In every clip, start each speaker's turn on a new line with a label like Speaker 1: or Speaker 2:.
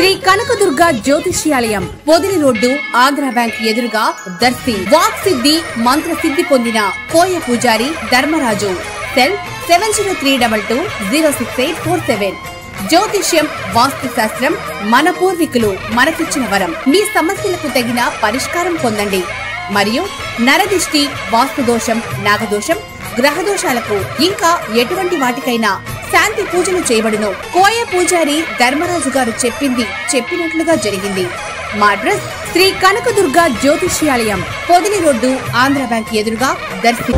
Speaker 1: శ్రీ కనకదుర్గ జ్యోతిష్యాలయం Podili road Andhra bank ఎదురుగా Darsi walk సిద్ధి మంత్ర సిద్ధి పొందిన కోయ పూజారి ధర్మరాజు సెల్ 7032206847 జ్యోతిష్యం వాస్తు శాస్త్రం మన పూర్వీకులు మనకిచ్చిన వరం మీ సమస్యలకు తగిన పరిష్కారం పొందండి మరియు నరదిష్టి వాస్తు దోషం నాగదోషం గ్రహదోషాలకు ఇంకా ఎటువంటి వాటికైనా శాంతి పూజలు చేయబడును కోయ పూజారి ధర్మరాజు గారు చెప్పినట్లుగా జరిగింది మా అడ్రస్ శ్రీ కనకదుర్గ జ్యోతిష్యాలయం పొదిలి రోడ్డు ఆంధ్ర బ్యాంక్ ఎదురుగా దర్శి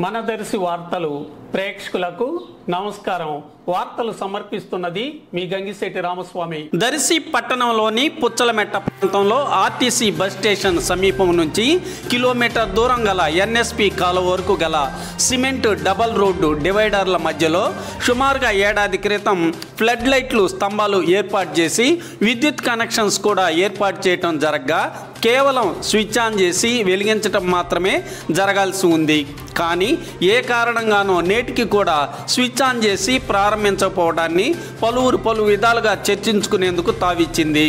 Speaker 2: మన దర్శి వార్తలు ప్రేక్షకులకు నమస్కారం. వార్తలు సమర్పిస్తున్నది మీ గంగిశెట్టి రామస్వామి. దర్శి పట్టణంలోని పుచ్చలమెట్ట ప్రాంతంలో ఆర్టీసీ బస్ స్టేషన్ సమీపం నుంచి కిలోమీటర్ దూరం గల ఎన్ఎస్పి కాలువ వరకు గల సిమెంట్ డబల్ రోడ్డు డివైడర్ల మధ్యలో సుమారుగా ఏడాది క్రితం ఫ్లడ్ లైట్లు స్తంభాలు ఏర్పాటు చేసి విద్యుత్ కనెక్షన్స్ కూడా ఏర్పాటు చేయటం జరగగా కేవలం స్విచ్ ఆన్ చేసి వెలిగించటం మాత్రమే జరగాల్సి ఉంది. కానీ ఏ కారణంగానో నేటికి కూడా స్విచ్ ఆన్ చేసి ప్రారంభించకపోవడాన్ని పలు విధాలుగా చర్చించుకునేందుకు తావిచ్చింది.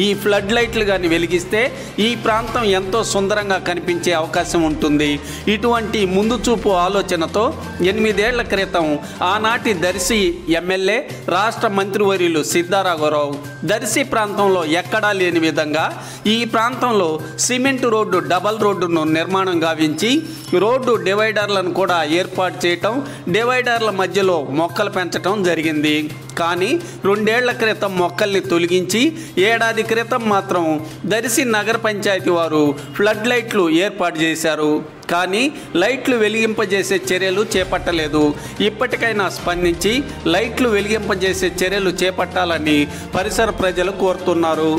Speaker 2: ఈ ఫ్లడ్ లైట్లు కానీ వెలిగిస్తే ఈ ప్రాంతం ఎంతో సుందరంగా కనిపించే అవకాశం ఉంటుంది. ఇటువంటి ముందు చూపు ఆలోచనతో 8 ఏళ్ల క్రితం ఆనాటి దర్శి ఎమ్మెల్యే రాష్ట్ర మంత్రివర్యులు సిద్ధారాఘవరావు దర్శి ప్రాంతంలో ఎక్కడా లేని విధంగా ఈ ప్రాంతంలో సిమెంట్ రోడ్డు డబల్ రోడ్డును నిర్మాణం గావించి రోడ్డు డివైడర్లను కూడా ఏర్పాటు చేయటం, డివైడర్ల మధ్యలో మొక్కలు పెంచటం జరిగింది. కానీ 2 ఏళ్ల క్రితం మొక్కల్ని తొలగించి ఏడాది క్రితం మాత్రం దర్శి నగర పంచాయతీ వారు ఫ్లడ్ లైట్లు ఏర్పాటు చేశారు. కానీ లైట్లు వెలిగింపజేసే చర్యలు చేపట్టలేదు. ఇప్పటికైనా స్పందించి లైట్లు వెలిగింపజేసే చర్యలు చేపట్టాలని పరిసర ప్రజలు కోరుతున్నారు.